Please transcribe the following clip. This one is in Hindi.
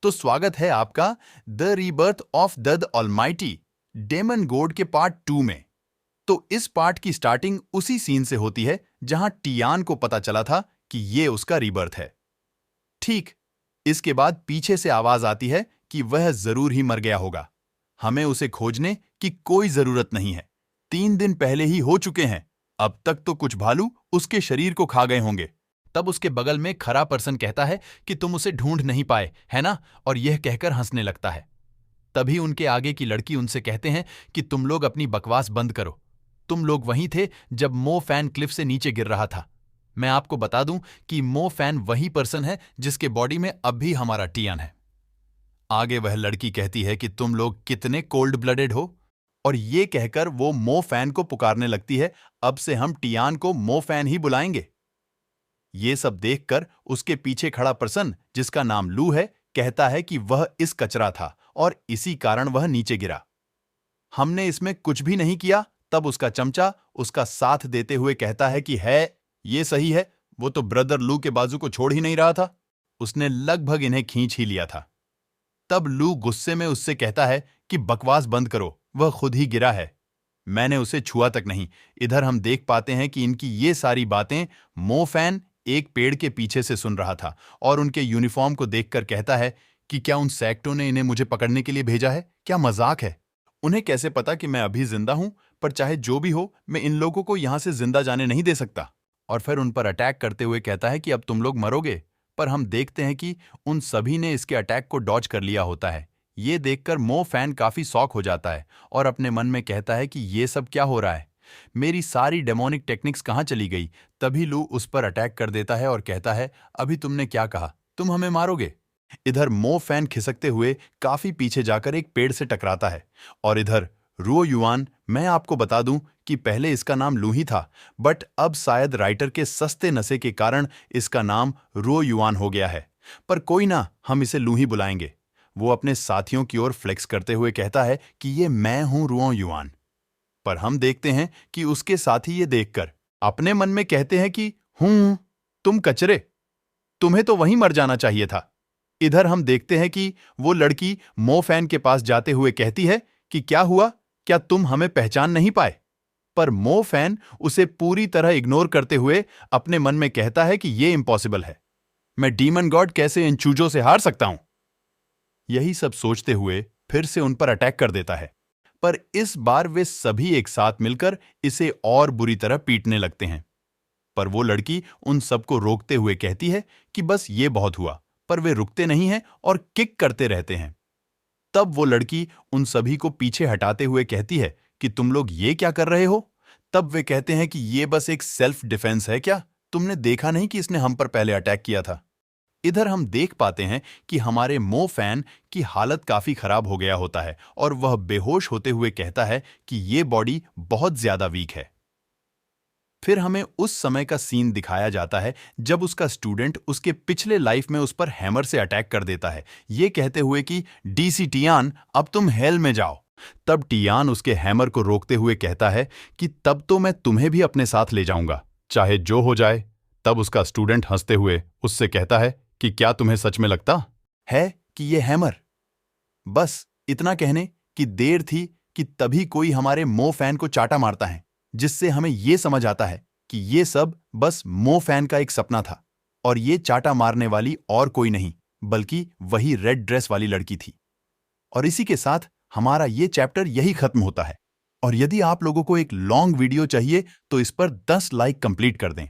तो स्वागत है आपका the rebirth of the almighty demon god के पार्ट 2 में। तो इस पार्ट की स्टार्टिंग उसी सीन से होती है जहां टियान को पता चला था कि ये उसका रीबर्थ है। ठीक इसके बाद पीछे से आवाज आती है कि वह जरूर ही मर गया होगा। हमें उसे खोजने की कोई जरूरत नहीं है, 3 दिन पहले ही हो चुके हैं। अब तक तो कुछ भालू उसके शरीर को खा गए होंगे। तब उसके बगल में खरा पर्सन कहता है कि तुम उसे ढूंढ नहीं पाए, है ना? और यह कहकर हंसने लगता है। तभी उनके आगे की लड़की उनसे कहते हैं कि तुम लोग अपनी बकवास बंद करो। तुम लोग वहीं थे जब मो फैन क्लिफ से नीचे गिर रहा था। मैं आपको बता दूं कि मो फैन वही पर्सन है जिसके बॉडी में अब भी हमारा टियान है। आगे वह लड़की कहती है कि तुम लोग कितने कोल्ड ब्लडेड हो, और ये कहकर वो मो फैन को पुकारने लगती है, अब से हम टियान को मो फैन ही बुलाएंगे। ये सब देखकर उसके पीछे खड़ा पर्सन, जिसका नाम लू है, कहता है कि वह इस कचरा था और इसी कारण वह नीचे गिरा। हमने इसमें कुछ भी नहीं किया। तब उसका चमचा उसका साथ देते हुए कहता है कि ये सही है, वो तो ब्रदर लू के बाजू को छोड़ ही नहीं रहा था। उसने लगभग इन्हें खींच ही लिया था। तब लू गुस्से में उससे कहता है कि बकवास बंद करो, वह खुद ही गिरा है, मैंने उसे छुआ तक नहीं। इधर हम देख पाते हैं कि इनकी ये सारी बातें मो फैन एक पेड़ के पीछे से सुन रहा था और उनके यूनिफॉर्म को देखकर कहता है कि क्या उन सैक्टों ने इन्हें मुझे पकड़ने के लिए भेजा है? क्या मजाक है? उन्हें कैसे पता कि मैं अभी जिंदा हूं? पर चाहे जो भी हो, मैं इन लोगों को यहां से जिंदा जाने नहीं दे सकता। और फिर उन पर अटैक करते हुए कहता है कि अब तुम लोग मरोगे। पर हम देखते हैं कि उन सभी ने इसके अटैक को डॉज कर लिया होता है। ये देखकर मो फैन काफी शॉक हो जाता है और अपने मन में कहता है कि ये सब क्या हो रहा है, मेरी सारी डेमोनिक टेक्निक्स कहां चली गई। तभी लू उस पर अटैक कर देता है और कहता है, अभी तुमने क्या कहा, तुम हमें मारोगे? इधर मो फैन खिसकते हुए काफी पीछे जाकर एक पेड़ से टकराता है और इधर रुओ युआन, मैं आपको बता दूं कि पहले इसका नाम लू ही था, बट अब शायद राइटर के सस्ते नशे के कारण इसका नाम रुओ युआन हो गया है। पर कोई ना, हम इसे लू ही बुलाएंगे। वो अपने साथियों की ओर फ्लेक्स करते हुए कहता है कि ये मैं हूं रुओ युआन। पर हम देखते हैं कि उसके साथी ये देखकर अपने मन में कहते हैं कि तुम कचरे, तुम्हें तो वहीं मर जाना चाहिए था। इधर हम देखते हैं कि वो लड़की मो फैन के पास जाते हुए कहती है कि क्या हुआ, क्या तुम हमें पहचान नहीं पाए? पर मो फैन उसे पूरी तरह इग्नोर करते हुए अपने मन में कहता है कि ये इम्पॉसिबल है, मैं डीमन गॉड कैसे इन चूजों से हार सकता हूं। यही सब सोचते हुए फिर से उन पर अटैक कर देता है, पर इस बार वे सभी एक साथ मिलकर इसे और बुरी तरह पीटने लगते हैं। पर वो लड़की उन सबको रोकते हुए कहती है कि बस ये बहुत हुआ, पर वे रुकते नहीं हैं और किक करते रहते हैं। तब वो लड़की उन सभी को पीछे हटाते हुए कहती है कि तुम लोग ये क्या कर रहे हो? तब वे कहते हैं कि ये बस एक सेल्फ डिफेंस है, क्या तुमने देखा नहीं कि इसने हम पर पहले अटैक किया था? इधर हम देख पाते हैं कि हमारे मो फैन की हालत काफी खराब हो गया होता है और वह बेहोश होते हुए कहता है कि ये बॉडी बहुत ज्यादा वीक है। फिर हमें उस समय का सीन दिखाया जाता है जब उसका स्टूडेंट उसके पिछले लाइफ में उस पर हैमर से अटैक कर देता है, ये कहते हुए कि डीसी टियान, अब तुम हेल में जाओ। तब टियान उसके हैमर को रोकते हुए कहता है कि तब तो मैं तुम्हें भी अपने साथ ले जाऊंगा, चाहे जो हो जाए। तब उसका स्टूडेंट हंसते हुए उससे कहता है कि क्या तुम्हें सच में लगता है कि ये हैमर? बस इतना कहने की देर थी कि तभी कोई हमारे मो फैन को चाटा मारता है, जिससे हमें यह समझ आता है कि ये सब बस मो फैन का एक सपना था और ये चाटा मारने वाली और कोई नहीं बल्कि वही रेड ड्रेस वाली लड़की थी। और इसी के साथ हमारा ये चैप्टर यही खत्म होता है। और यदि आप लोगों को एक लॉन्ग वीडियो चाहिए तो इस पर 10 लाइक कंप्लीट कर दें।